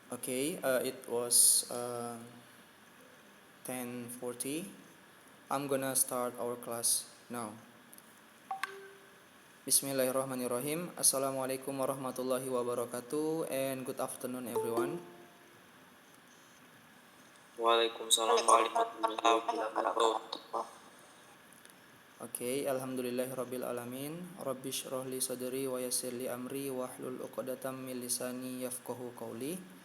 Okay, it was 10:40. I'm gonna start our class now. Bismillahirrahmanirrahim. Assalamualaikum warahmatullahi wabarakatuh, and good afternoon everyone. Waalaikumsalam warahmatullahi wabarakatuh. Okay, alhamdulillahirabbil alamin. Rabbi shrah li sadri wa yassir li amri wahlul 'uqdatam min lisani yafqahu qawli.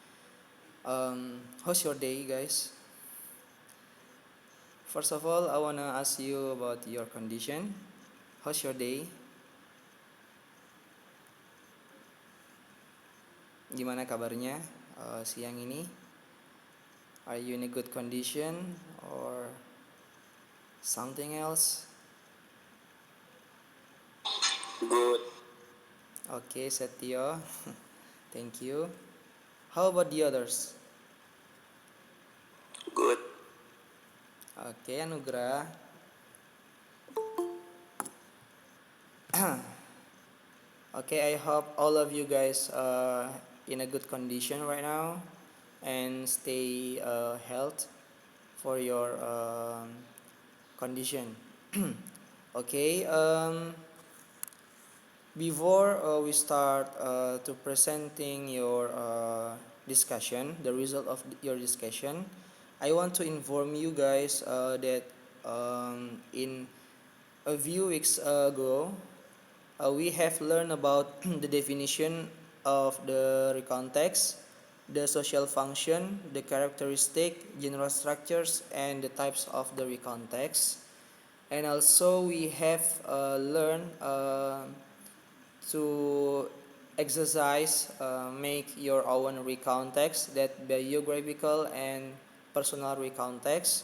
How's your day, guys? First of all, I wanna ask you about your condition. How's your day? Gimana kabarnya siang ini? Are you in a good condition or something else? Good. Okay, Setio. Thank you. How about the others? Good. Okay, Anugrah. Okay, I hope all of you guys in a good condition right now and stay health for your condition. Okay, before we start to presenting your discussion, the result of your discussion, I want to inform you guys that in a few weeks ago, we have learned about the definition of the recontext, the social function, the characteristic, general structures, and the types of the recontext. And also we have learned to exercise, make your own recontext, that biographical and personal recontext.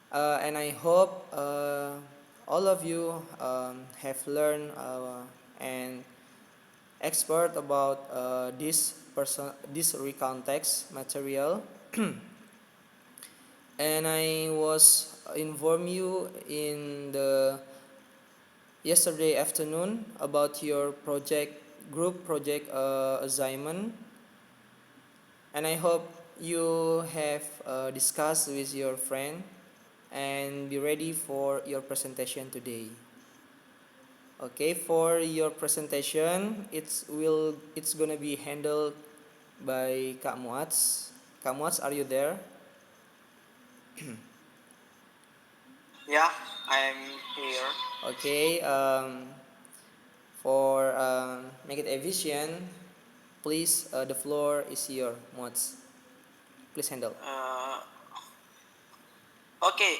And I hope all of you have learned and expert about this recontext material. And I was inform you in the yesterday afternoon about your group project assignment, and I hope you have discussed with your friend and be ready for your presentation today. Okay, for your presentation, it's gonna be handled by Kak Muats. Kak Muats, are you there? Yeah, I'm here. Okay, for make it efficient, please the floor is your Muats. Please handle. Oke,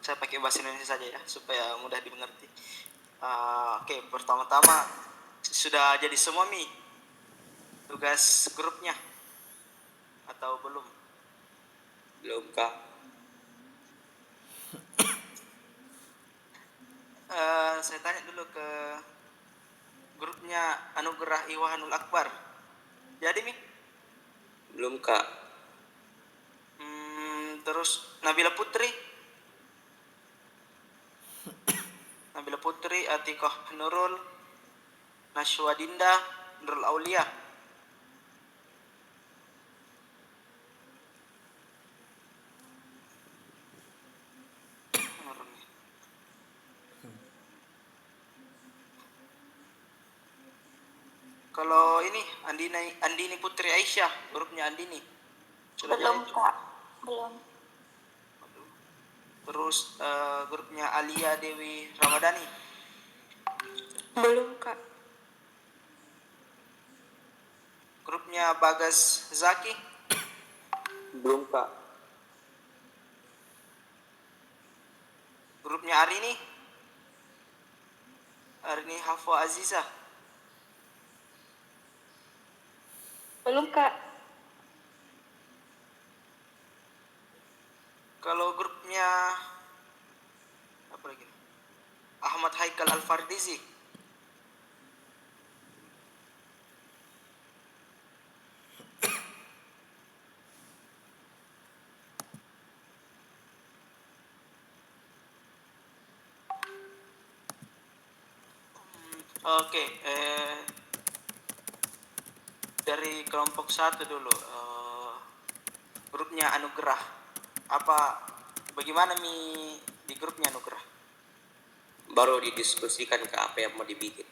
saya pakai bahasa Indonesia saja ya supaya mudah dimengerti. Oke, pertama-tama sudah jadi semua tugas grupnya atau belum? Belum, Kak. Saya tanya dulu ke grupnya Anugerah Iwahanul Akbar. Jadi belum, Kak. Terus Nabila Putri, Atikah Nurul, Nashwa Dinda, Nurul Aulia. Kalau ini Andini Putri Aisyah, grupnya Andini. Belum, Kak. Belum. Terus grupnya Alia Dewi Ramadhani. Belum, Kak. Grupnya Bagas Zaki. Belum, Kak. Grupnya Arini Hafwa Aziza. Belum, Kak. Kalau grupnya apa lagi? Ahmad Haikal Al-Fardizi. Oke, dari kelompok 1 dulu. Grupnya Anugerah. Bagaimana di grupnya Anugerah? Baru didiskusikan ke apa yang mau dibikin.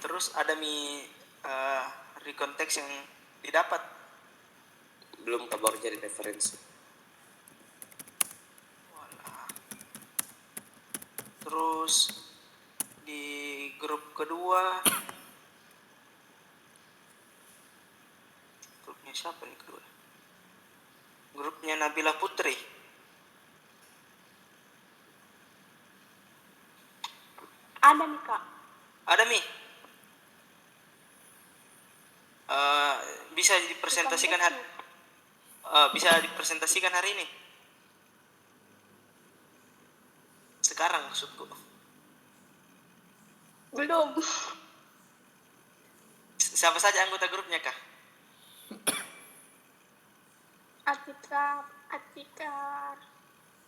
Terus ada rekonteks yang didapat? Belum, baru jadi referensi. Walah. Terus di grup kedua, grupnya siapa nih kedua? Grupnya Nabila Putri. Ada nih kak. Ada bisa dipresentasikan hari ini? Sekarang maksudku. Belum. Siapa saja anggota grupnya kah?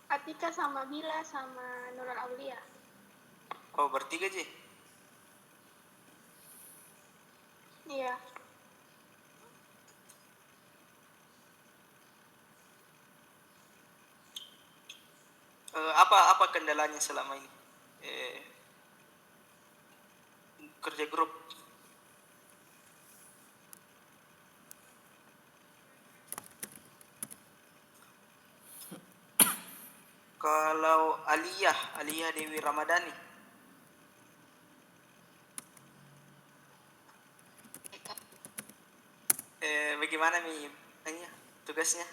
Atika sama Bila sama Nurul Aulia. Oh, bertiga sih. Iya. Apa kendalanya selama ini? Kerja grup. Kalau Aliyah Dewi Ramadhani. Bagaimana tugasnya?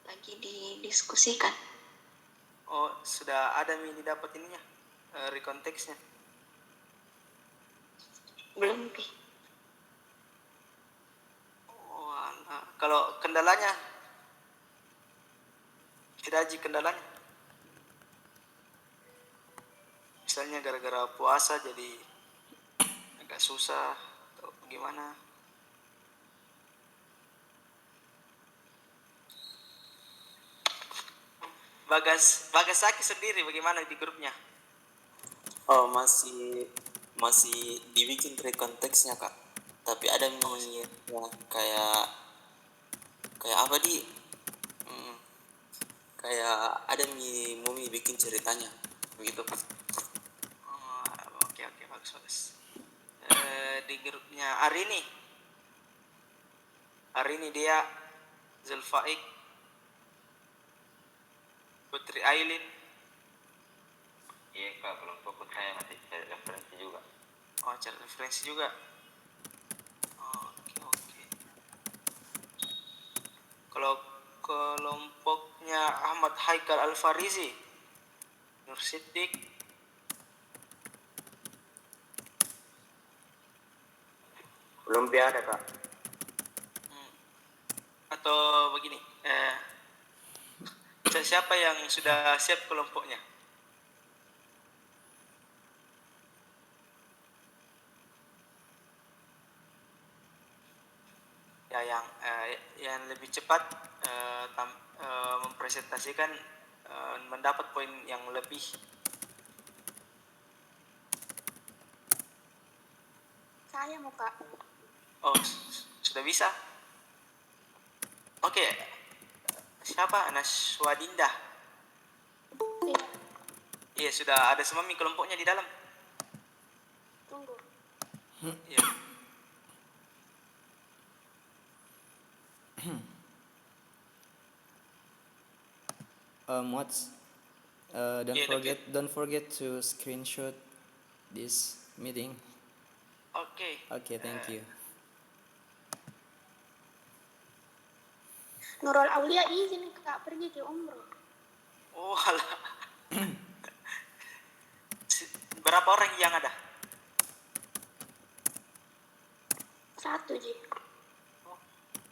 Lagi didiskusikan. Oh, sudah ada didapat ininya, rekonteksnya? Belum pi. Oh, kalau kendalanya, tidak aja kendalanya. Misalnya gara-gara puasa jadi agak susah atau gimana? Bagas Saki sendiri bagaimana di grupnya? Oh, masih dibikin rekonteksnya kak. Tapi ada yang kayak apa kayak ada mau bikin ceritanya begitu. Oke, bagus. Di grupnya Arini dia Zulfaik, Putri Ailin. Iya kak, belum fokus, saya masih cari referensi juga. Oh, cari referensi juga. Oke. Kalau kelompoknya Ahmad Haikal Al-Farizi, Nur Siddiq, Belum ada kak. atau begini, siapa yang sudah siap kelompoknya? Ya, yang lebih cepat mempresentasikan, mendapat poin yang lebih. Saya mau kak. Oh, sudah bisa. Oke. Siapa? Naswadinda. Iya. Iya, sudah ada semua kelompoknya di dalam. Tunggu. Iya. Mods, don't forget to screenshot this meeting. Oke. Okay, thank you. Nurul Aulia izin kak pergi ke umroh. Oh, alah. Berapa orang yang ada? 1 Ji. Oh,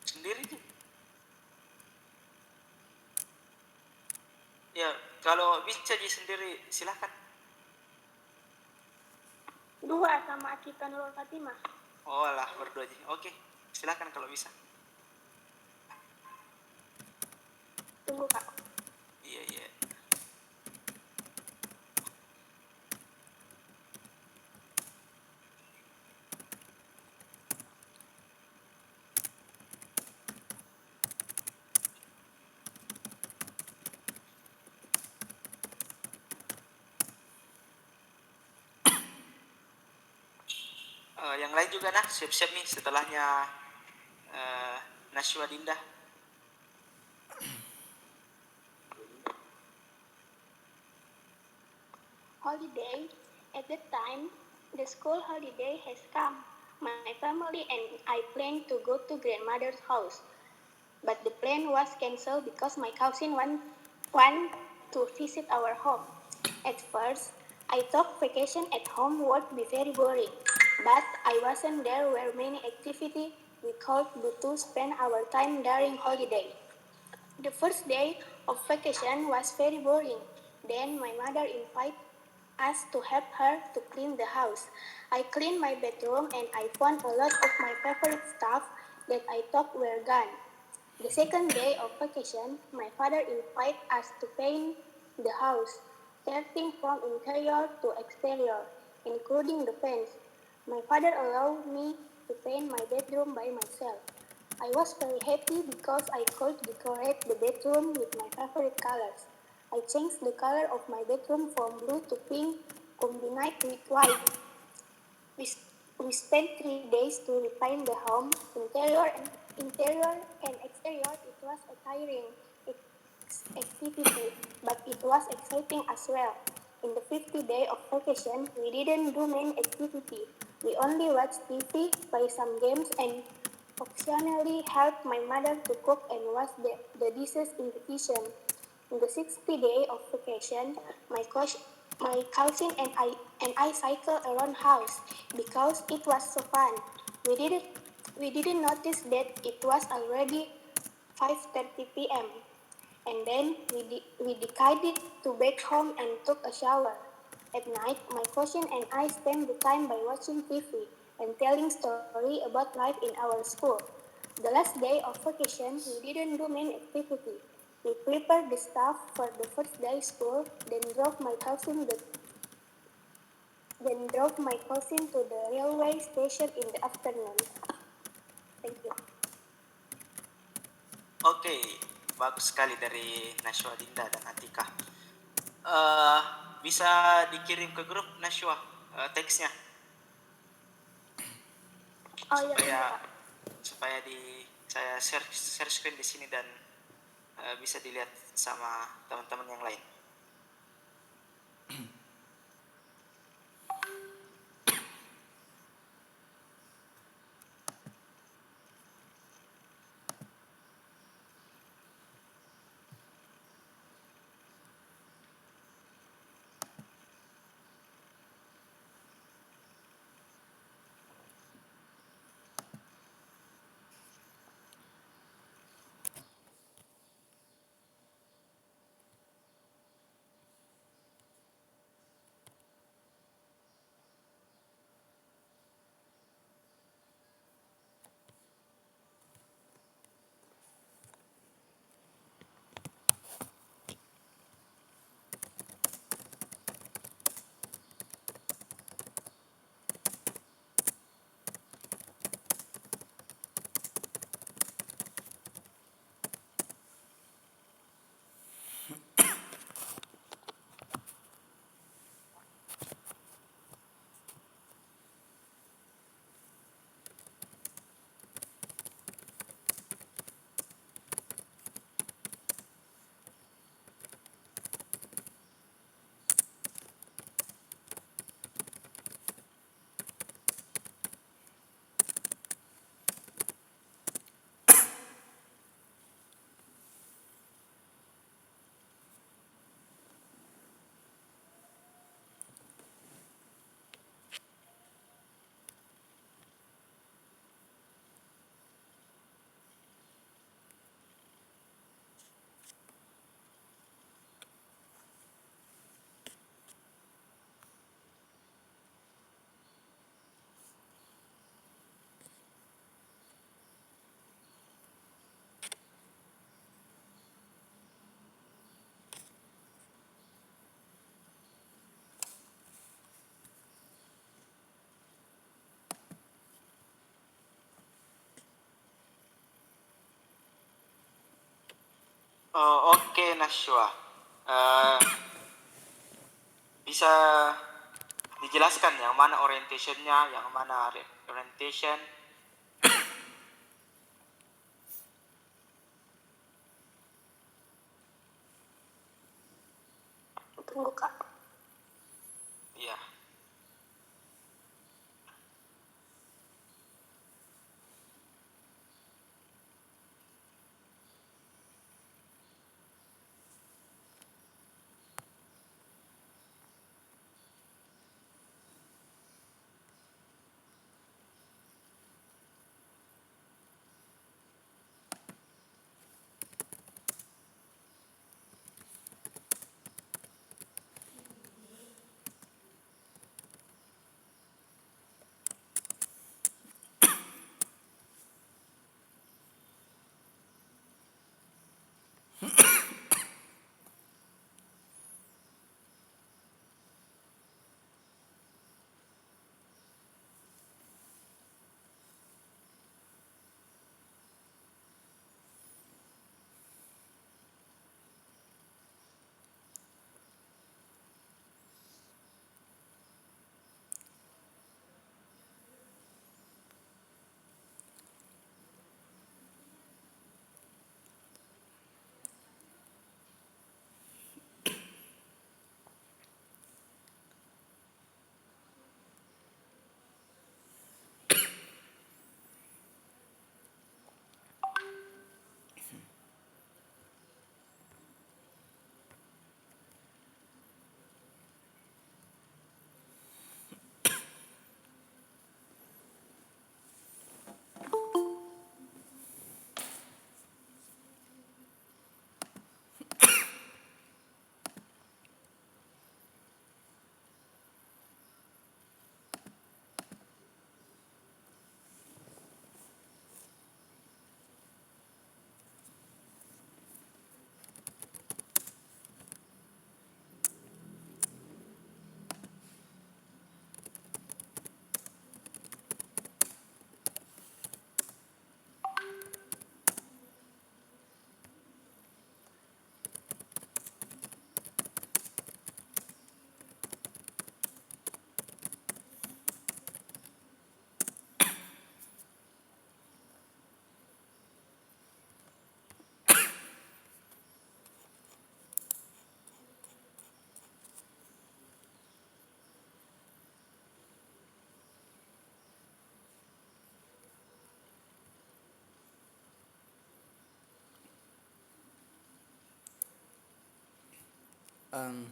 sendiri sih. Ya, kalau bisa Ji sendiri silakan. 2 sama Akika Nurul Fatimah. Oh alah, berdua Ji. Oke, silakan kalau bisa. Tunggu kak. Iya. Yang lain juga nah, siap-siap nih setelahnya Nashwa Dinda. Holiday. At that time, the school holiday has come. My family and I planned to go to grandmother's house. But the plan was cancelled because my cousin want to visit our home. At first, I thought vacation at home would be very boring, but I wasn't. There were many activities we could do to spend our time during holiday. The first day of vacation was very boring. Then my mother invited us to help her to clean the house. I cleaned my bedroom and I found a lot of my favorite stuff that I thought were gone. The second day of vacation, my father invited us to paint the house, starting from interior to exterior, including the fence. My father allowed me to paint my bedroom by myself. I was very happy because I could decorate the bedroom with my favorite colors. I changed the color of my bedroom from blue to pink, combined with white. We, we spent 3 days to repaint the home, interior and exterior. It was a tiring activity, but it was exciting as well. In the 50th day of vacation, we didn't do many activities. We only watched TV, play some games, and occasionally helped my mother to cook and wash the dishes in the kitchen. In the 60th day of vacation, my cousin and I cycled around house because it was so fun. We didn't we didn't notice that it was already 5:30 p.m. And then we decided to back home and took a shower. At night, my cousin and I spent the time by watching TV and telling stories about life in our school. The last day of vacation, we didn't do many activities. We prepared the stuff for the first day school, then drove my cousin to the railway station in the afternoon. Thank you. Oke, bagus sekali dari Nashwa Dinda dan Atika. Eh, bisa dikirim ke grup Nashwa teksnya Oh iya, supaya Kak. supaya saya share screen di sini dan bisa dilihat sama teman-teman yang lain. Oke, Nashwa. Eh, bisa dijelaskan yang mana orientationnya, yang mana orientation. Tunggu Kak. Ya.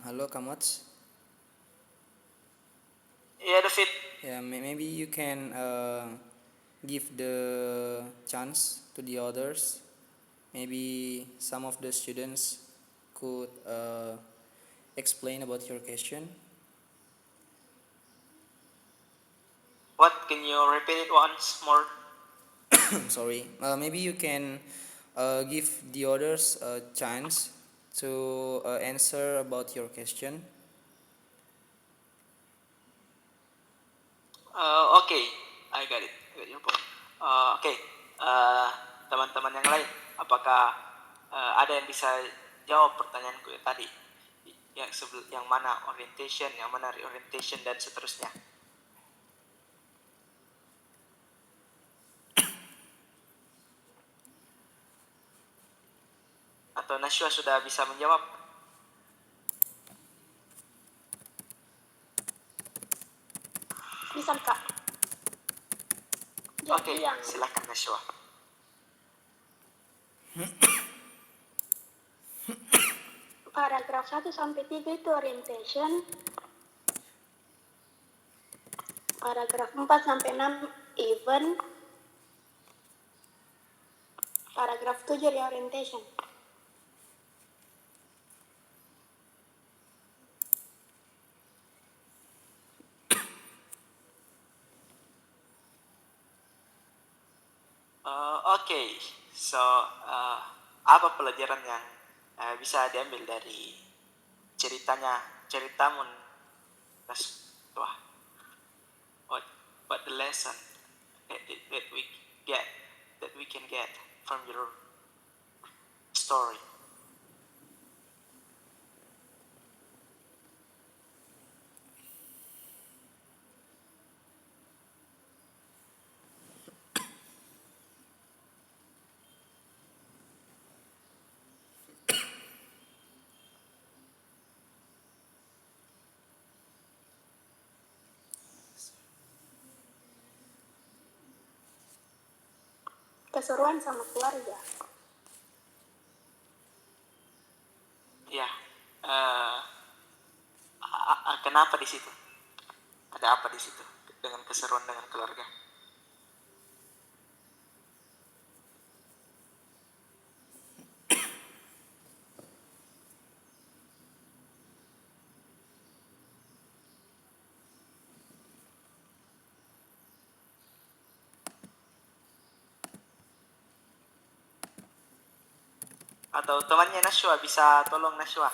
Hello, Kamots. Ya, David. Yeah, maybe you can give the chance to the others. Maybe some of the students could explain about your question. What, can you repeat it once more? Sorry. Maybe you can give the others a chance to answer about your question. Okay, I got it. I got your point. Oke, uh, teman-teman yang lain, apakah ada yang bisa jawab pertanyaanku yang tadi? Yang mana orientation, yang mana reorientation, dan seterusnya. Atau Nashwa sudah bisa menjawab? Bisa Kak. Oke, Jadi yang silakan Nashwa. paragraf 1 sampai 3 itu orientation. Paragraf 4 sampai 6 event. Paragraf 7 reorientation. Oke, so apa pelajaran yang bisa diambil dari ceritamu Nashwa? What the lesson that we get, that we can get from your story? Keseruan sama keluarga. Ya, kenapa di situ? Ada apa di situ dengan keseruan dengan keluarga? Atau temannya Nashwa bisa tolong Nashwa?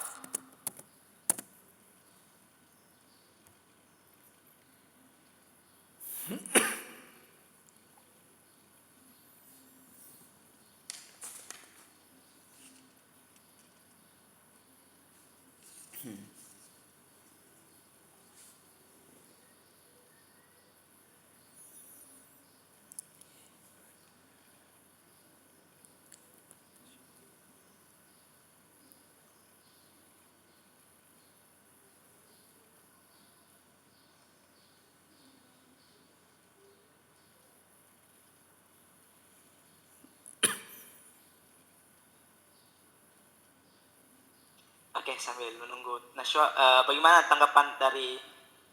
Oke, sambil menunggu Nashwa, bagaimana tanggapan dari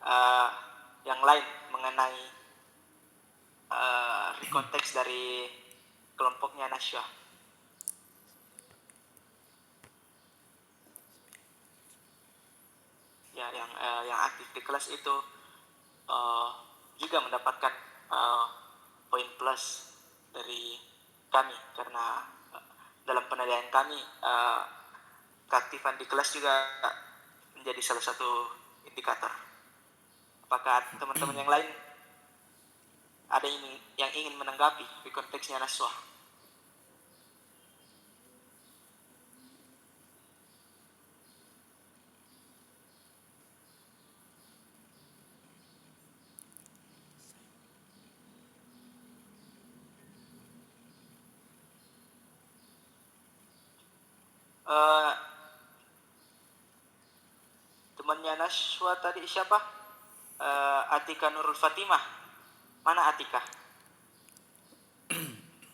eh, yang lain mengenai konteks dari kelompoknya Nashwa? Ya, yang aktif di kelas itu eh, juga mendapatkan eh, poin plus dari kami karena dalam penilaian kami keaktifan di kelas juga menjadi salah satu indikator. Apakah teman-teman yang lain ada yang ingin menanggapi di konteksnya Naswa? Eh, temannya Naswa tadi siapa? Atika Nurul Fatimah. Mana Atika?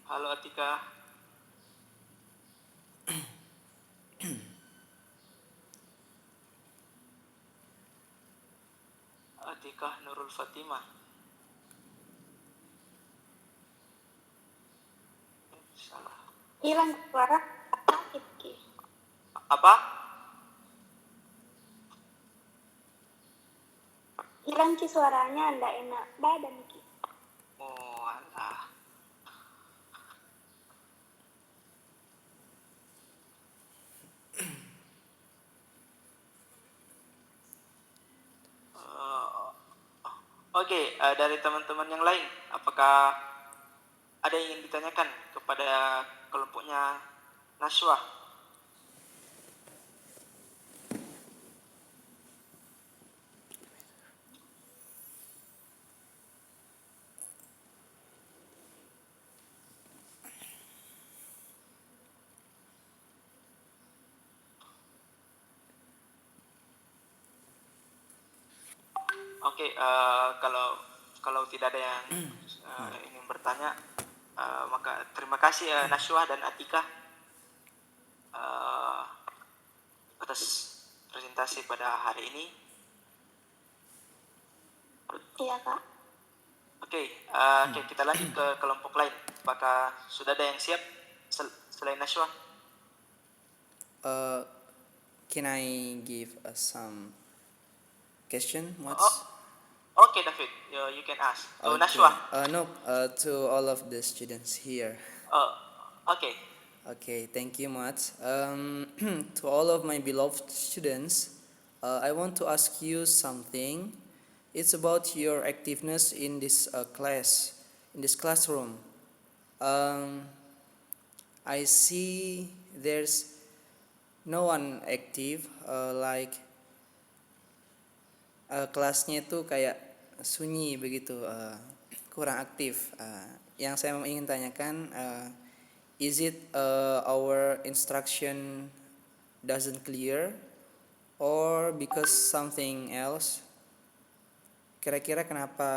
Halo Atika. Atika Nurul Fatimah. Salah. Hilang suara sakit Ki. Apa? Hilang Ki suaranya, ndak enak badan Ki. Oh, alah. Oke, dari teman-teman yang lain, apakah ada yang ingin ditanyakan kepada kelompoknya Naswa? Oke, kalau tidak ada yang ingin bertanya, maka terima kasih Naswa dan Atika uh, atas presentasi pada hari ini. Iya Kak. Oke, kita lanjut ke kelompok lain. Apakah sudah ada yang siap selain Naswa? Can I give some question? Okay, David, you can ask. To Naswa. No, to all of the students here. Okay. Okay, thank you much. To all of my beloved students, I want to ask you something. It's about your activeness in this class, in this classroom. I see there's no one active, like kelasnya itu kayak sunyi begitu, kurang aktif. Yang saya ingin tanyakan, is it our instruction doesn't clear or because something else? Kira-kira kenapa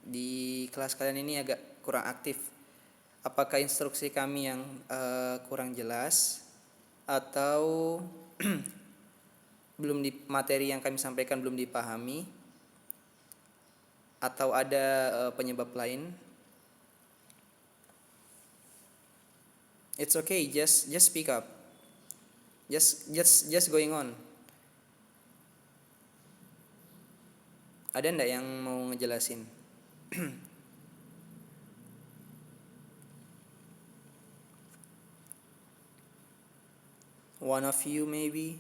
di kelas kalian ini agak kurang aktif? apakah instruksi kami yang kurang jelas atau materi yang kami sampaikan belum dipahami atau ada penyebab lain. It's okay, just speak up. Just going on. Ada ndak yang mau ngejelasin? One of you maybe.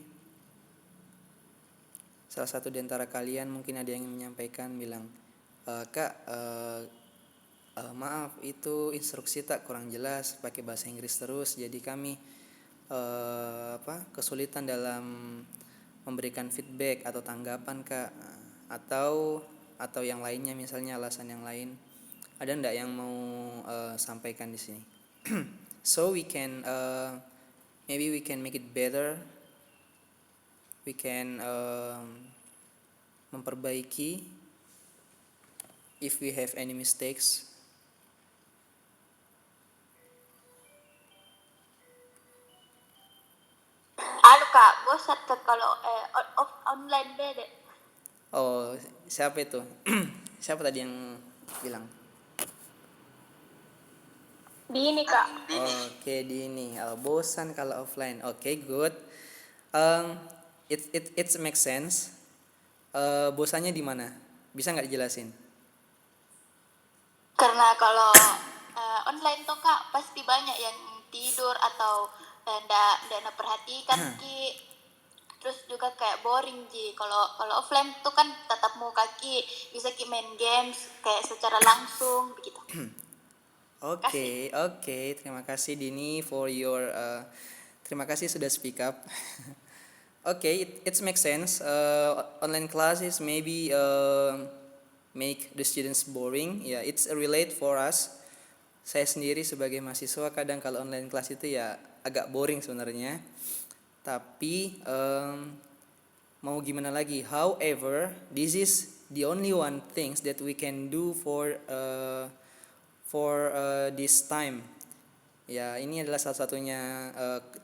Salah satu di antara kalian mungkin ada yang menyampaikan bilang, Kak, maaf itu instruksi tak kurang jelas, pakai bahasa Inggris terus, jadi kami kesulitan dalam memberikan feedback atau tanggapan, Kak, atau yang lainnya, misalnya alasan yang lain. Ada ndak yang mau sampaikan di sini? So we can maybe we can make it better. We can memperbaiki if we have any mistakes. Halo Kak, bosan tuh kalau online beda. Oh, siapa itu? Siapa tadi yang bilang? Dini Kak. Oke, Dini. Bosan kalau offline. Oke, good. It makes sense. Bosannya di mana? Bisa nggak dijelasin? Karena kalau online tuh Kak pasti banyak yang tidur atau ndak perhatikan Ki. Terus juga kayak boring Ji. Kalau offline tuh kan tatap muka Ki, bisa Ki main games kayak secara langsung begitu. Oke. Terima kasih Dini for your terima kasih sudah speak up. Okay, it makes sense. Online classes maybe make the students boring. Ya, it's relate for us. Saya sendiri sebagai mahasiswa kadang kalau online class itu ya agak boring sebenarnya. Tapi mau gimana lagi? However, this is the only one things that we can do for this time. Ya, ini adalah salah satunya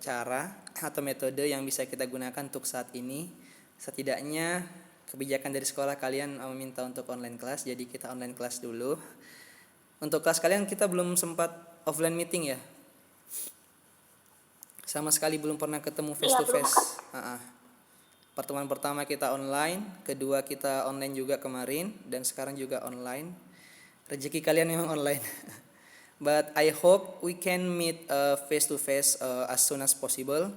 cara atau metode yang bisa kita gunakan untuk saat ini. Setidaknya kebijakan dari sekolah kalian meminta untuk online class, jadi kita online class dulu. Untuk kelas kalian kita belum sempat offline meeting ya? Sama sekali belum pernah ketemu face to face. Pertemuan pertama kita online, kedua kita online juga kemarin, dan sekarang juga online. Rezeki kalian memang online. But I hope we can meet face to face as soon as possible.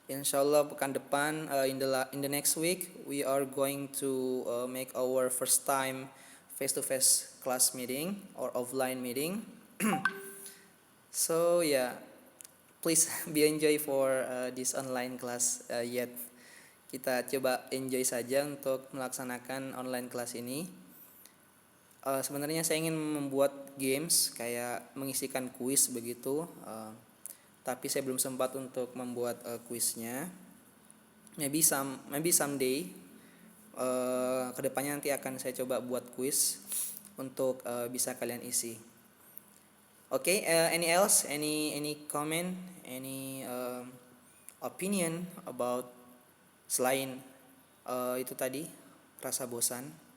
Insyaallah pekan depan in the next week we are going to make our first time face to face class meeting or offline meeting. So yeah, please be enjoy for this online class yet. Kita coba enjoy saja untuk melaksanakan online class ini. Sebenarnya saya ingin membuat games kayak mengisikan kuis begitu, tapi saya belum sempat untuk membuat kuisnya. Maybe someday kedepannya nanti akan saya coba buat kuis untuk bisa kalian isi. Okay, any else? Any comment? Any opinion about selain itu tadi rasa bosan?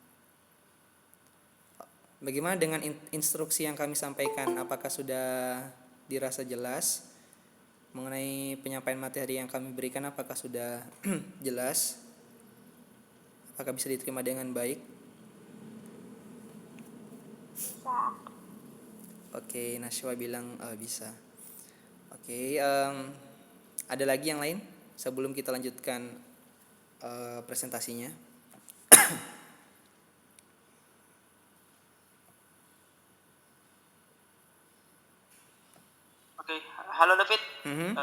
Bagaimana dengan instruksi yang kami sampaikan? Apakah sudah dirasa jelas mengenai penyampaian materi yang kami berikan? Apakah sudah jelas? Apakah bisa diterima dengan baik? Bisa. Oke, Nashwa bilang bisa. Oke, ada lagi yang lain sebelum kita lanjutkan presentasinya? Oke, halo David. Mhm.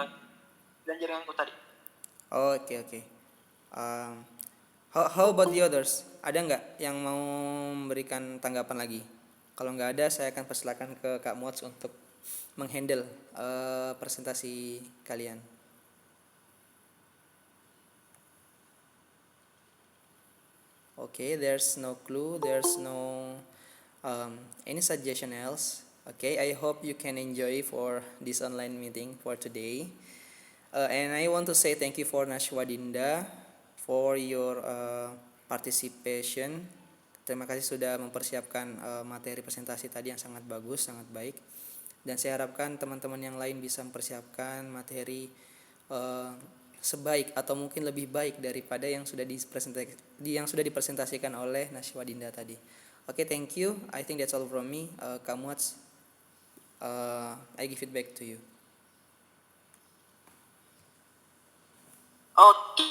Belajar yang aku tadi. Oke. How about the others? Ada nggak yang mau memberikan tanggapan lagi? Kalau nggak ada, saya akan persilakan ke Kak Mots untuk menghandle presentasi kalian. Okay, there's no clue, there's no any suggestion else. Okay, I hope you can enjoy for this online meeting for today. And I want to say thank you for Nashwa Dinda for your participation. Terima kasih sudah mempersiapkan materi presentasi tadi yang sangat bagus, sangat baik. Dan saya harapkan teman-teman yang lain bisa mempersiapkan materi sebaik atau mungkin lebih baik daripada yang sudah dipresentasikan oleh Nashwa Dinda tadi. Okay, thank you. I think that's all from me. Kamuats, I give it back to you. Oke.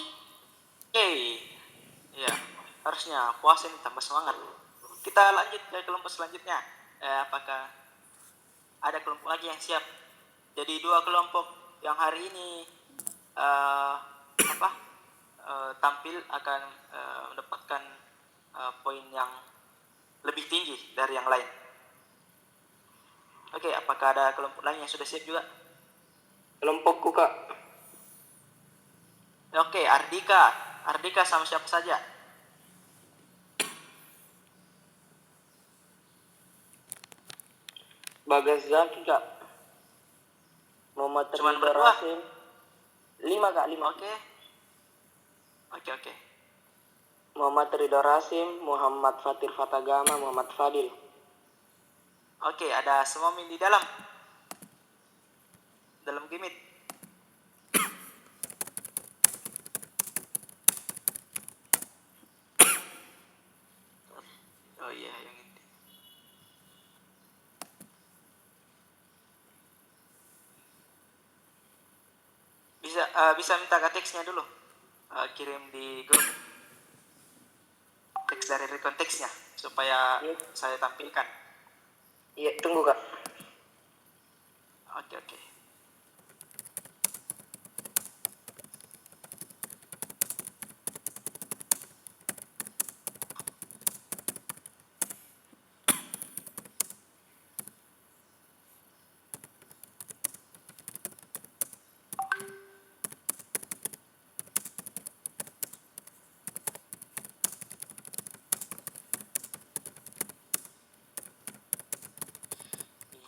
Ya, harusnya puasa ini tambah semangat. Kita lanjut ke kelompok selanjutnya. Apakah ada kelompok lagi yang siap? Jadi 2 kelompok yang hari ini tampil akan mendapatkan poin yang lebih tinggi dari yang lain. Oke, apakah ada kelompok lain yang sudah siap juga? Kelompokku, Kak. Oke, Ardika sama siapa saja? Bagas Zaki, Kak. Muhammad Cuman Ridho berdua? Rasim. 5, Kak, 5. Oke. Muhammad Ridho Rasim, Muhammad Fatir Fatagama, Muhammad Fadil. Oke, ada semua di dalam gimit. Oh iya, yang ini. Bisa minta ke teksnya dulu. Kirim di grup teks dari rekonteksnya supaya saya tampilkan. Iya, tunggu, Kak. Oke.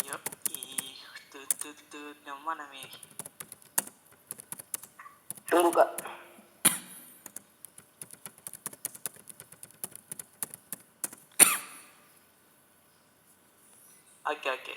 Yup, tutut yang mana nih? Tunggu, Kak. Oke.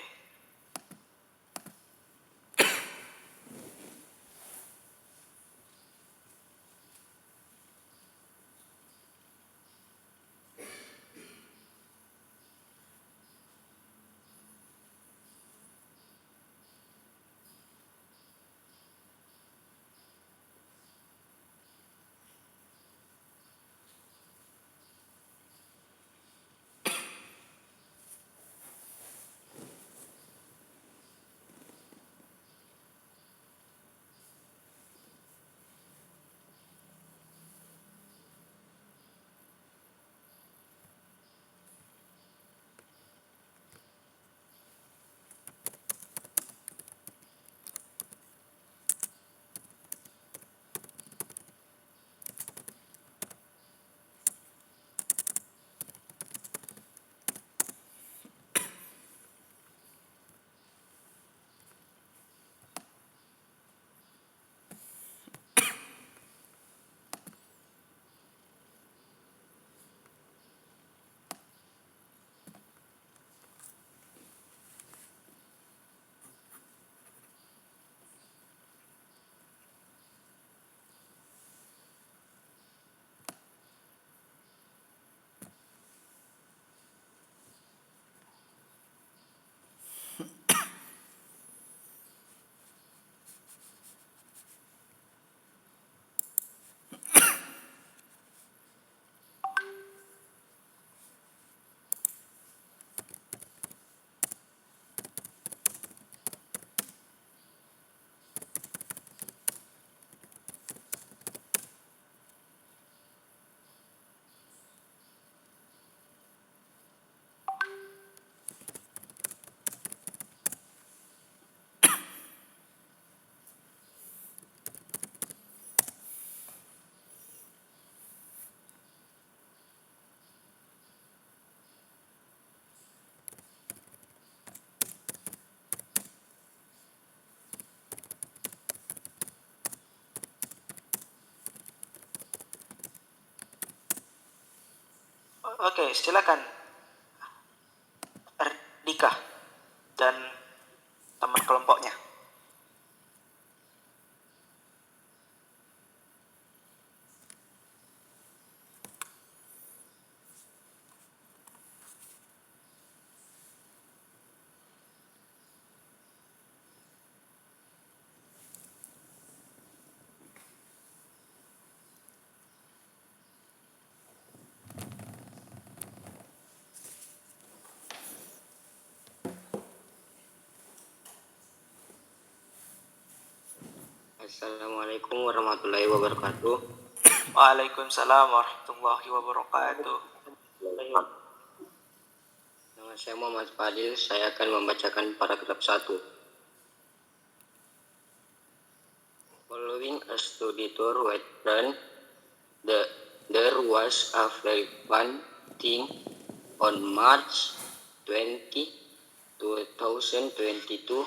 Oke, silakan Dika dan teman kelompoknya. Assalamualaikum warahmatullahi wabarakatuh. Waalaikumsalam warahmatullahi wabarakatuh. Nama saya Muhammad Fadil, saya akan membacakan paragraf 1. Following a study tour with friend, there was a very fun thing on March 20, 2022.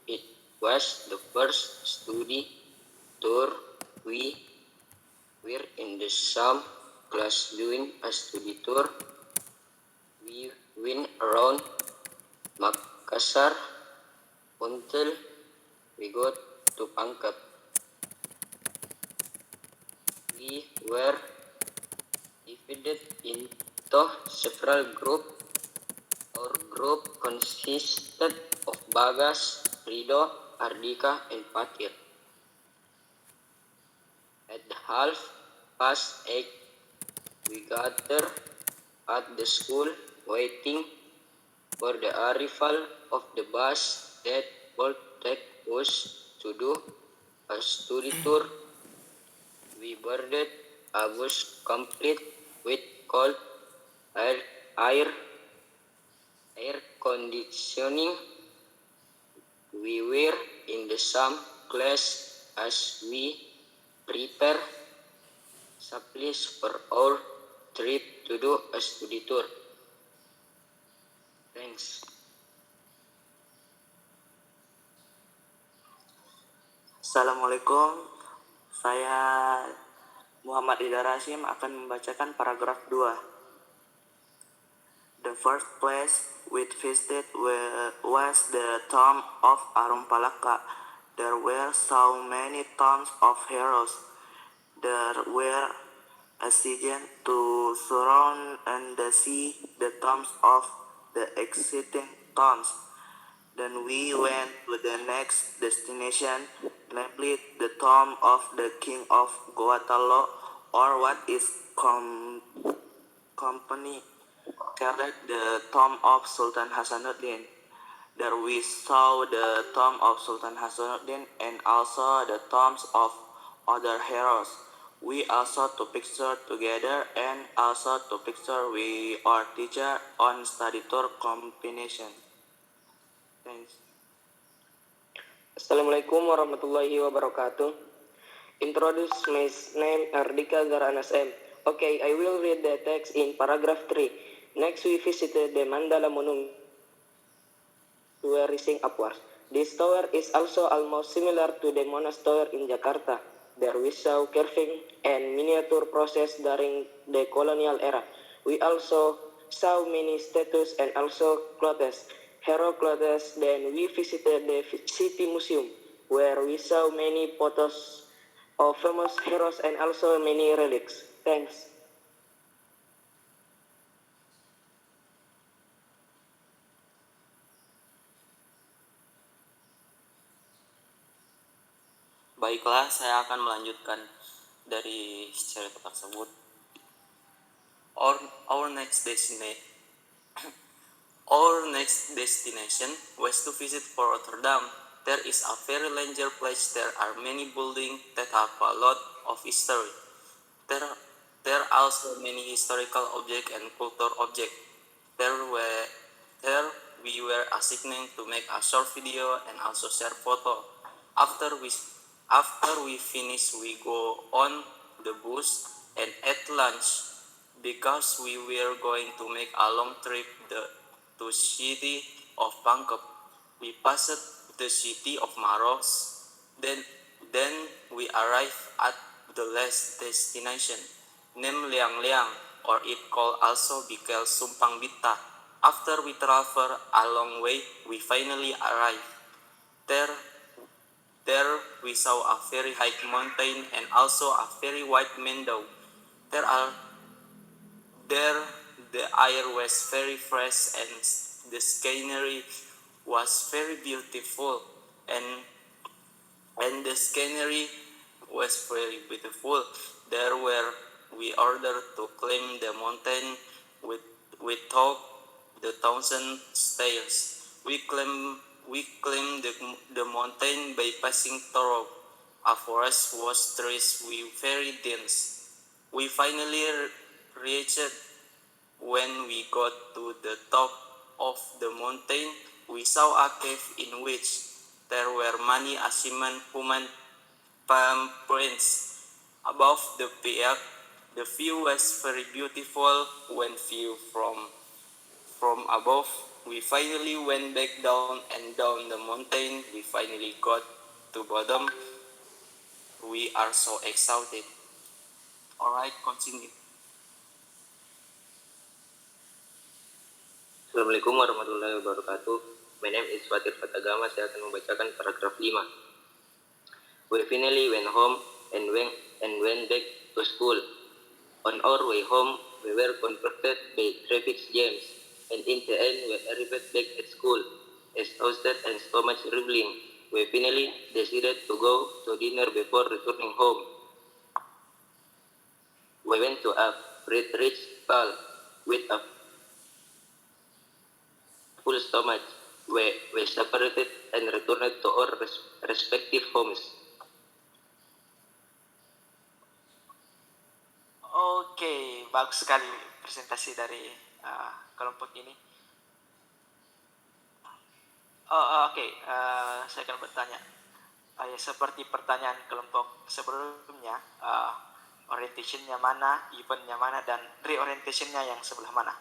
It was the first study tour we were in the same class doing a study tour. We went around Makassar until we got to Pangkep. We were divided into several groups. Our group consisted of Bagas, Rido, Ardika, and Fatir. At 8:30, we gathered at the school waiting for the arrival of the bus that would take us to do a study tour. We boarded a bus complete with cold air conditioning. We were in the same class as we prepare supplies for our trip to do a study tour. Thanks. Assalamualaikum, saya Muhammad Ida Rasim akan membacakan paragraf 2. The first place we visited was the tomb of Arung Palaka. There were so many tombs of heroes. There were a season to surround and see the tombs of the existing tombs. Then we went to the next destination, namely the tomb of the king of Goatalo, or what is company called the tomb of Sultan Hasanuddin. There we saw the tomb of Sultan Hasanuddin and also the tombs of other heroes. We also took picture together and also took picture with our teacher on study tour combination. Thanks. Assalamualaikum warahmatullahi wabarakatuh. Introduce my name Ardika Zaranas M. Okay, I will read the text in paragraph 3. Next, we visited the Mandala Monument. We were rising upwards. This tower is also almost similar to the Monas Tower in Jakarta. There we saw carving and miniature process during the colonial era. We also saw many statues and also clothes, hero clothes. Then we visited the city museum, where we saw many photos of famous heroes and also many relics. Thanks. Baiklah, saya akan melanjutkan dari cerita tersebut. Our next destination was to visit Port Rotterdam. There is a very large place. There are many buildings that have a lot of history. There are also many historical objects and cultural objects. There we were assigned to make a short video and also share photo. After we finish, we go on the bus and at lunch because we were going to make a long trip to city of Bangkok. We passed the city of Maros. Then we arrived at the last destination, named Liang Liang. or it could also be called Sumpang Bita. After we travel a long way, we finally arrive. There, there we saw a very high mountain and also a very wide meadow. There are there the air was very fresh and the scenery was very beautiful and the scenery was very beautiful. There were we ordered to climb the mountain with without the thousand stairs. We climbed the mountain by passing through a forest was trees with very dense. We finally reached. When we got to the top of the mountain, we saw a cave in which there were many human palm prints. Above the peak, the view was very beautiful when viewed from above. We finally went back down and down the mountain. We finally got to bottom. We are so excited. Alright, continue. Assalamualaikum warahmatullahi wabarakatuh. My name is Fatir Fatagama. Saya akan membacakan paragraf 5. We finally went home and went back to school. On our way home, we were confronted by traffic jams, and in the end, we arrived back at school, exhausted and stomach rumbling. We finally decided to go to dinner before returning home. We went to a rich stall with a full stomach. We separated and returned to our respective homes. Oke, bagus sekali presentasi dari kelompok ini. Oke, saya akan bertanya. Ya, seperti pertanyaan kelompok sebelumnya, orientationnya mana, eventnya mana, dan reorientationnya yang sebelah mana?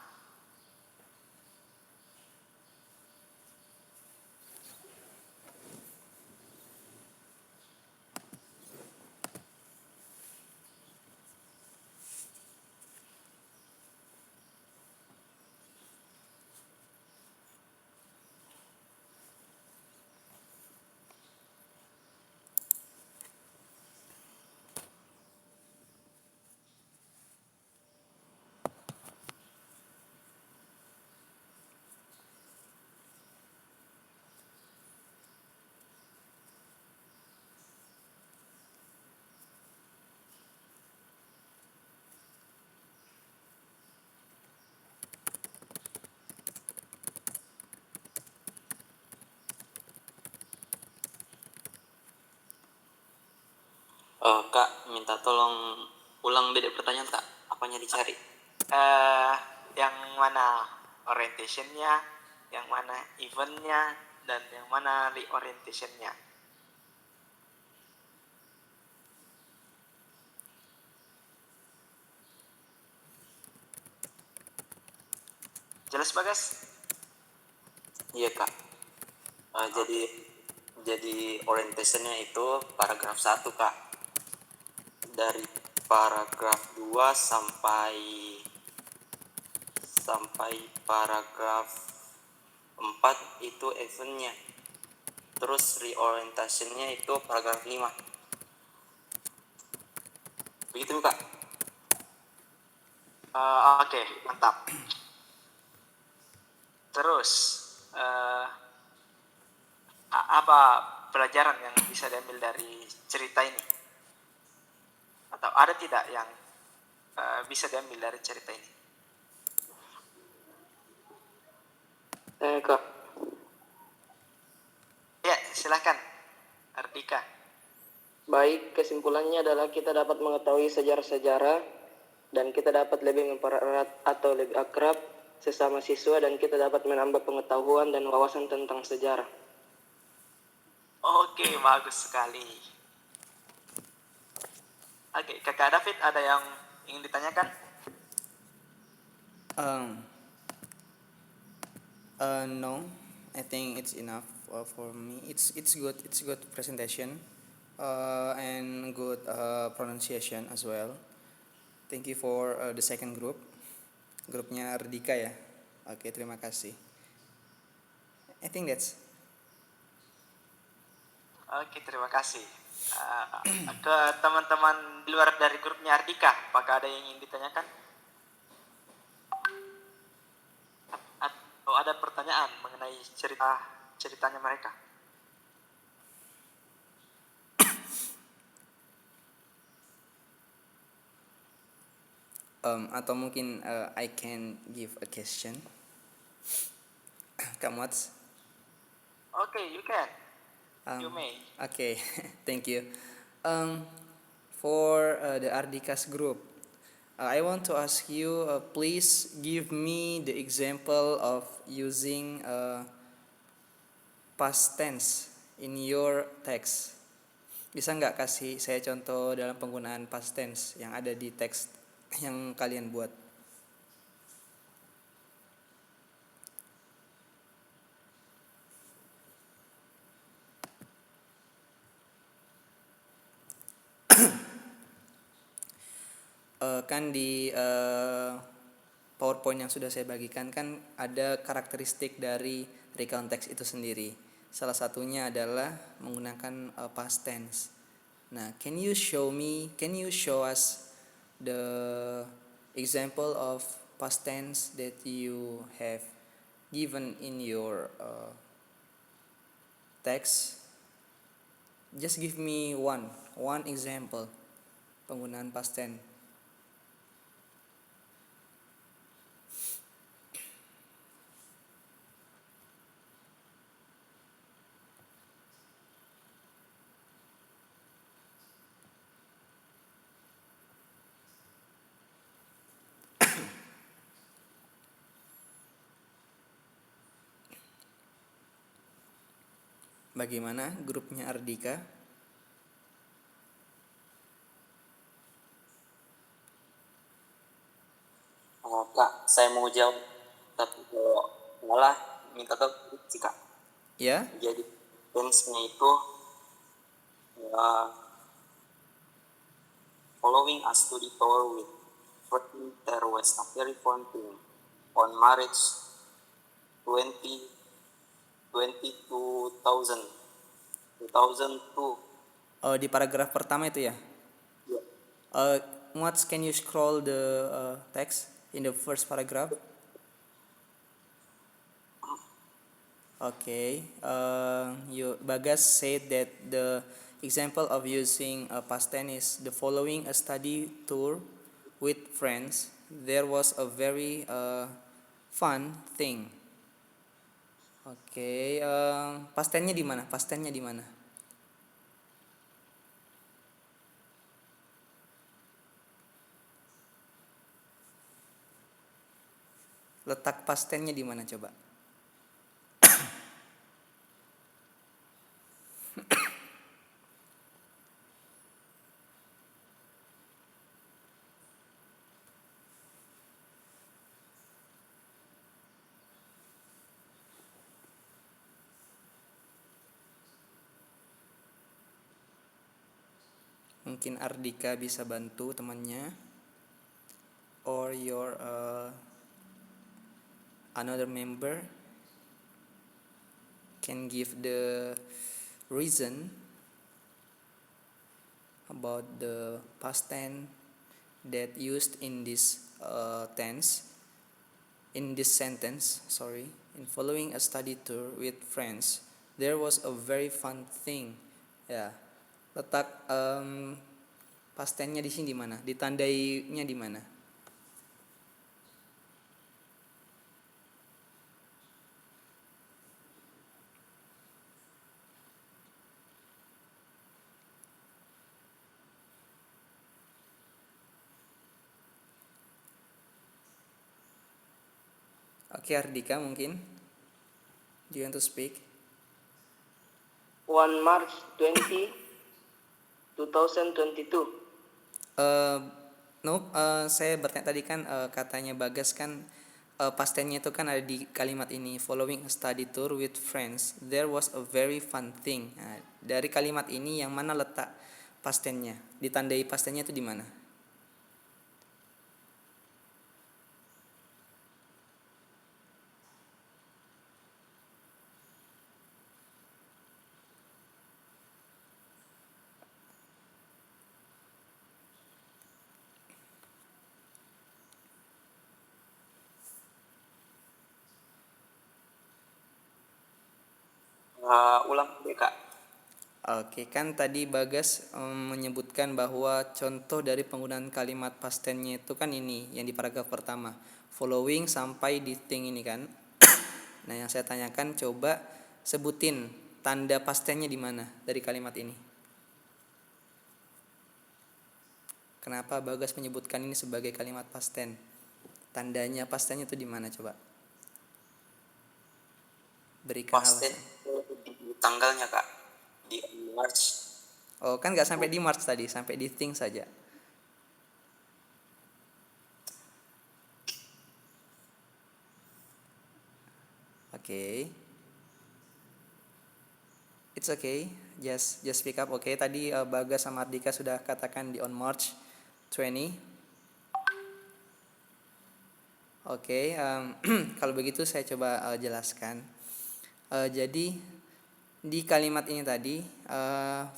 Kak, minta tolong ulang beda pertanyaan kak. Apanya dicari? Yang mana orientationnya, yang mana eventnya, dan yang mana reorientationnya? Jelas Bagas? Iya kak. Jadi orientationnya itu paragraf 1 kak. Dari paragraf 2 sampai paragraf 4 itu eventnya. Terus reorientationnya itu paragraf 5. Begitu kak. Oke, mantap. Terus apa pelajaran yang bisa diambil dari cerita ini? Atau ada tidak yang bisa diambil dari cerita ini? Kak, Ya, silakan, Ardika. baik, kesimpulannya adalah kita dapat mengetahui sejarah-sejarah dan kita dapat lebih mempererat atau lebih akrab sesama siswa dan kita dapat menambah pengetahuan dan wawasan tentang sejarah. Oke, bagus sekali. Oke, Kakak David ada yang ingin ditanyakan? No, I think it's enough for me. It's good. It's good presentation, and good pronunciation as well. Thank you for the second group. grupnya Ardika ya. Oke, terima kasih. I think that's. Oke, terima kasih. Ke teman-teman di luar dari grupnya Ardika, apakah ada yang ingin ditanyakan? Atau ada pertanyaan mengenai ceritanya mereka? Atau mungkin I can give a question. Come what? Okay, you can. You Um, may. okay, thank you. For the Ardika's group, I want to ask you, please give me the example of using past tense in your text. Bisa nggak kasih saya contoh dalam penggunaan past tense yang ada di teks yang kalian buat? Kan di PowerPoint yang sudah saya bagikan kan ada karakteristik dari recount text itu sendiri. Salah satunya adalah menggunakan past tense. Nah, can you show us the example of past tense that you have given in your text? Just give me one example penggunaan past tense. Bagaimana grupnya Ardika? Kak, saya mau jawab, tapi kalau malah minta tahu sih Kak. Ya? Jadi tense-nya itu following a study tour with friend, there was a very fun thing on marriage 20 2002. Oh, di paragraf pertama itu ya? Yeah. Can you scroll the text in the first paragraph? Okay. Bagas said that the example of using past tense is the following a study tour with friends. There was a very fun thing. Oke. Past tense-nya di mana? Past tense-nya di mana? Letak past tense-nya di mana coba? Mungkin Ardika bisa bantu temannya, or your another member can give the reason about the past tense that used in this sentence. In following a study tour with friends, there was a very fun thing. Ya, letak past tense-nya di sini di mana? Ditandainya di mana? Oke, Ardika mungkin. Do you want to speak? 1 March 2022. Saya bertanya tadi kan katanya Bagas kan past tense-nya itu kan ada di kalimat ini, following a study tour with friends, there was a very fun thing. Nah, dari kalimat ini yang mana letak past tense-nya? Ditandai past tense-nya itu di mana? Ulang deh Kak. Oke, kan tadi Bagas menyebutkan bahwa contoh dari penggunaan kalimat past tense-nya itu kan ini yang di paragraf pertama, following sampai di thing ini kan. Nah, yang saya tanyakan coba sebutin tanda past tense-nya di mana dari kalimat ini. Kenapa Bagas menyebutkan ini sebagai kalimat past tense? Tandanya past tense itu di mana coba? Berikan Past alasan. tense di tanggalnya Kak, di March. Oh, kan nggak sampai di March tadi, sampai di thing saja. Oke. It's okay. Just speak up. Oke, tadi Bagas sama Ardika sudah katakan di on March 20. Oke, kalau begitu saya coba jelaskan. Jadi di kalimat ini tadi,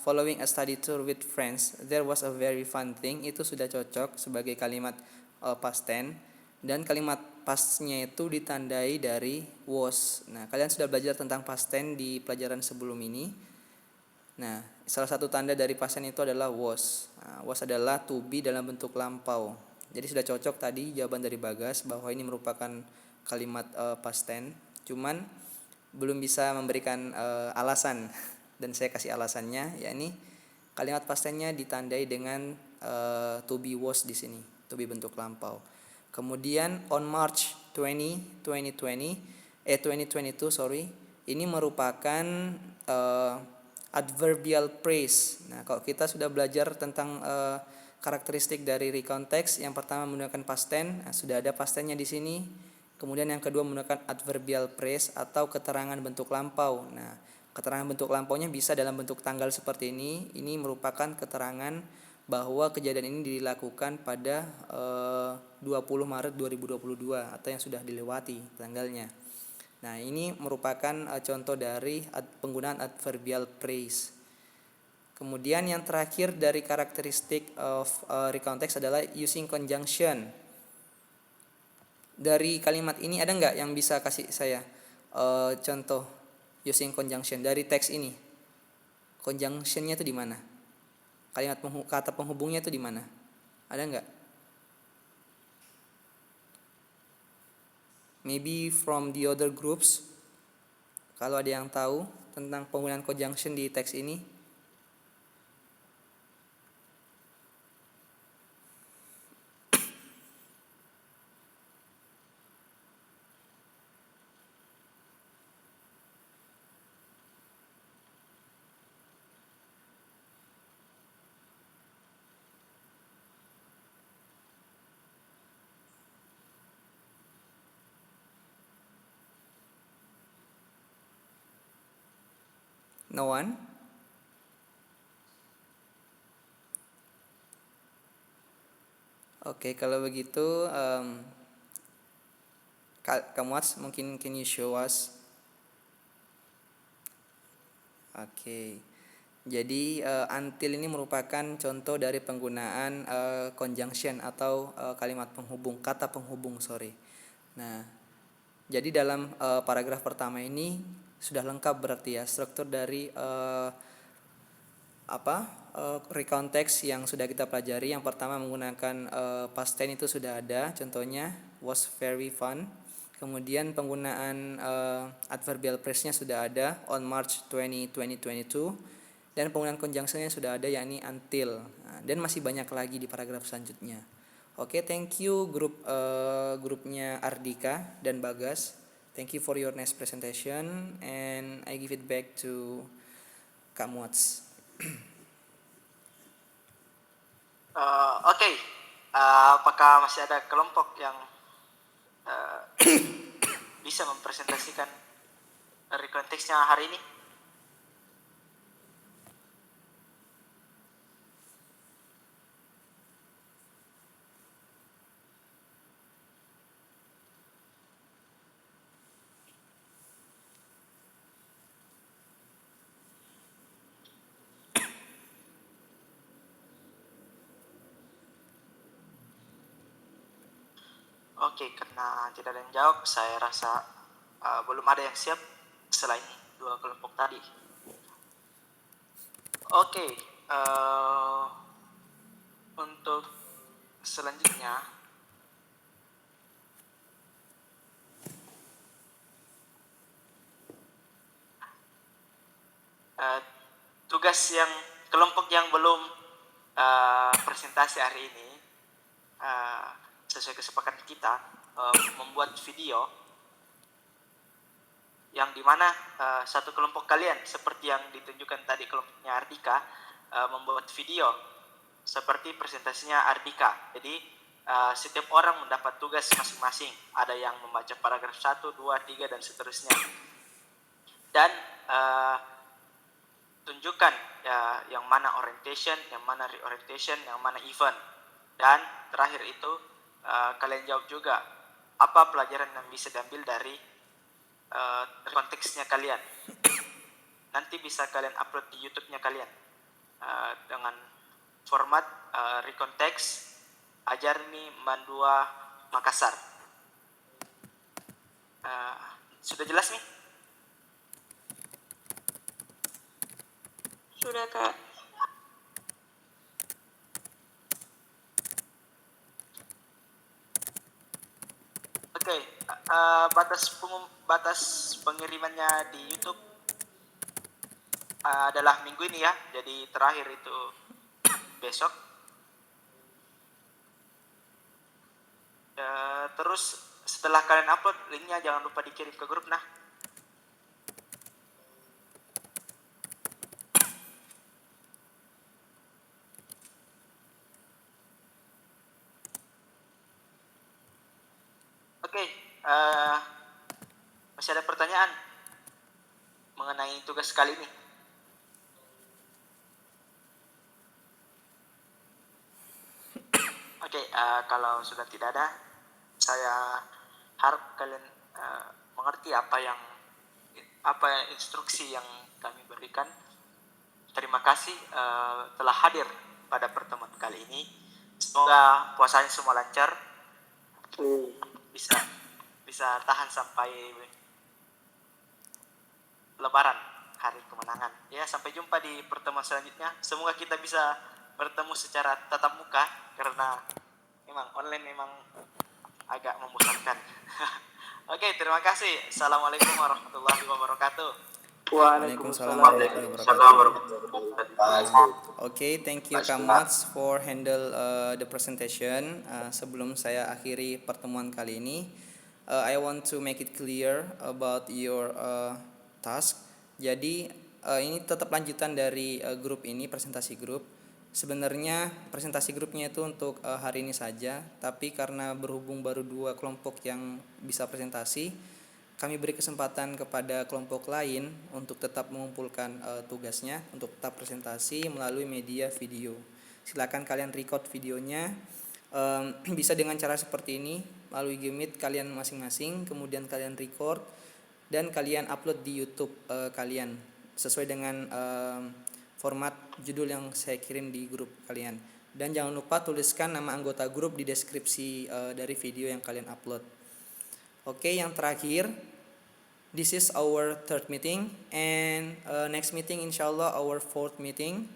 following a study tour with friends, there was a very fun thing, itu sudah cocok sebagai kalimat past tense, dan kalimat pastnya itu ditandai dari was. Nah, kalian sudah belajar tentang past tense di pelajaran sebelum ini. Nah, salah satu tanda dari past tense itu adalah was. Nah, was adalah to be dalam bentuk lampau. Jadi sudah cocok tadi jawaban dari Bagas bahwa ini merupakan kalimat past tense. Cuman belum bisa memberikan alasan dan saya kasih alasannya, yakni kalimat past tense-nya ditandai dengan to be was di sini, to be bentuk lampau. Kemudian on March 2022 sorry, ini merupakan adverbial phrase. Nah, kalau kita sudah belajar tentang karakteristik dari recount text, yang pertama menggunakan past tense, nah, sudah ada past tense-nya di sini. Kemudian yang kedua menggunakan adverbial phrase atau keterangan bentuk lampau. Nah, keterangan bentuk lampaunya bisa dalam bentuk tanggal seperti ini. Ini merupakan keterangan bahwa kejadian ini dilakukan pada 20 Maret 2022 atau yang sudah dilewati tanggalnya. Nah, ini merupakan contoh dari penggunaan adverbial phrase. Kemudian yang terakhir dari karakteristik of recount text adalah using conjunction. Dari kalimat ini ada nggak yang bisa kasih saya contoh using conjunction dari teks ini? Conjunctionnya itu di mana? Kalimat kata penghubungnya itu di mana? Ada nggak? Maybe from the other groups. Kalau ada yang tahu tentang penggunaan conjunction di teks ini. No one? Oke, kalau begitu kamu mungkin can you show us? Oke. Jadi until ini merupakan contoh dari penggunaan conjunction atau kalimat penghubung, kata penghubung, sorry. Nah, jadi dalam paragraf pertama ini sudah lengkap berarti ya struktur dari recount text yang sudah kita pelajari. Yang pertama menggunakan past tense itu sudah ada, contohnya was very fun. Kemudian penggunaan adverbial phrase-nya sudah ada on March 20, 2022. Dan penggunaan conjunction-nya sudah ada, yakni until. Nah, dan masih banyak lagi di paragraf selanjutnya. Oke, thank you grupnya Ardika dan Bagas. Thank you for your nice presentation and I give it back to Kak Muats. Oke. Apakah masih ada kelompok yang bisa mempresentasikan dari konteksnya hari ini? Oke, karena tidak ada yang jawab, saya rasa belum ada yang siap selain dua kelompok tadi. Oke, untuk selanjutnya tugas yang kelompok yang belum presentasi hari ini, sesuai kesepakatan kita, membuat video yang dimana satu kelompok kalian seperti yang ditunjukkan tadi kelompoknya Ardika membuat video seperti presentasinya Ardika. Jadi setiap orang mendapat tugas masing-masing. Ada yang membaca paragraf 1, 2, 3 dan seterusnya. Dan tunjukkan yang mana orientation, yang mana reorientation, yang mana event. Dan terakhir itu kalian jawab juga apa pelajaran yang bisa diambil dari konteksnya kalian. Nanti bisa kalian upload di YouTube-nya kalian dengan format rekonteks Ajarmi Mandua Makassar. Sudah jelas nih? Sudah, Kak. Oke, batas pengirimannya di YouTube adalah minggu ini ya. Jadi terakhir itu besok. Terus setelah kalian upload, linknya jangan lupa dikirim ke grup nah. Oke, masih ada pertanyaan mengenai tugas kali ini? Oke, kalau sudah tidak ada, saya harap kalian mengerti apa instruksi yang kami berikan. Terima kasih telah hadir pada pertemuan kali ini. Semoga puasanya semua lancar. Bisa tahan sampai Lebaran, hari kemenangan. Ya, sampai jumpa di pertemuan selanjutnya. Semoga kita bisa bertemu secara tatap muka karena memang online memang agak membosankan. Oke, terima kasih. Assalamualaikum warahmatullahi wabarakatuh. Waalaikumsalam warahmatullahi wabarakatuh. Okay, thank you Kamats for handle the presentation. Sebelum saya akhiri pertemuan kali ini, I want to make it clear about your task. Jadi ini tetap lanjutan dari grup ini, presentasi grup. Sebenarnya presentasi grupnya itu untuk hari ini saja, tapi karena berhubung baru 2 kelompok yang bisa presentasi, kami beri kesempatan kepada kelompok lain untuk tetap mengumpulkan tugasnya untuk tetap presentasi melalui media video. Silakan kalian record videonya, bisa dengan cara seperti ini, melalui Gmeet kalian masing-masing, kemudian kalian record dan kalian upload di YouTube kalian sesuai dengan format judul yang saya kirim di grup kalian. Dan jangan lupa tuliskan nama anggota grup di deskripsi dari video yang kalian upload. Oke, yang terakhir, this is our third meeting and next meeting inshallah our fourth meeting,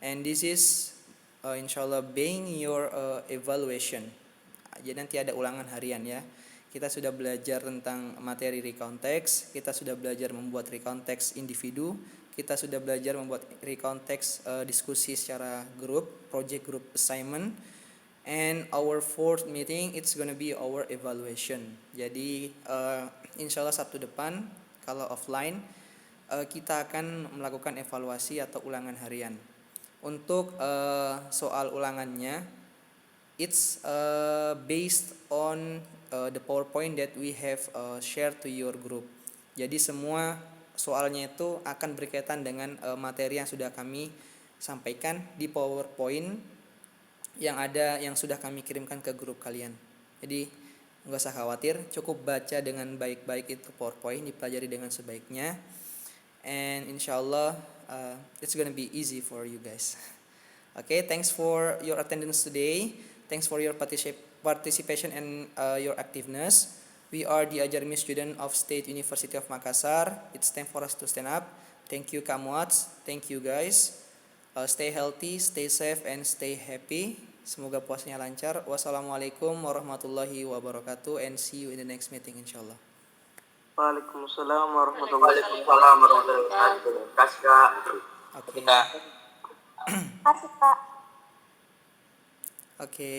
and this is inshallah being your evaluation. Jadi nanti ada ulangan harian ya. Kita sudah belajar tentang materi recontext, kita sudah belajar membuat recontext individu, kita sudah belajar membuat recontext diskusi secara grup, project group assignment, and our fourth meeting it's gonna be our evaluation. Jadi insyaallah Sabtu depan kalau offline kita akan melakukan evaluasi atau ulangan harian. Untuk soal ulangannya, it's based on the PowerPoint that we have shared to your group. Jadi semua soalnya itu akan berkaitan dengan materi yang sudah kami sampaikan di PowerPoint yang sudah kami kirimkan ke grup kalian. Jadi nggak usah khawatir, cukup baca dengan baik-baik itu PowerPoint, dipelajari dengan sebaiknya, and insyaallah it's gonna be easy for you guys. Okay, thanks for your attendance today. Thanks for your participation and your activeness. We are the Ajarmi student of State University of Makassar. It's time for us to stand up. Thank you Kamuats. Thank you guys. Stay healthy, stay safe, and stay happy. Semoga puasanya lancar. Wassalamualaikum warahmatullahi wabarakatuh. And see you in the next meeting insyaAllah. Waalaikumsalam warahmatullahi wabarakatuh. Terima kasih Kak. Oke. Kak. Kasih Pak. Oke.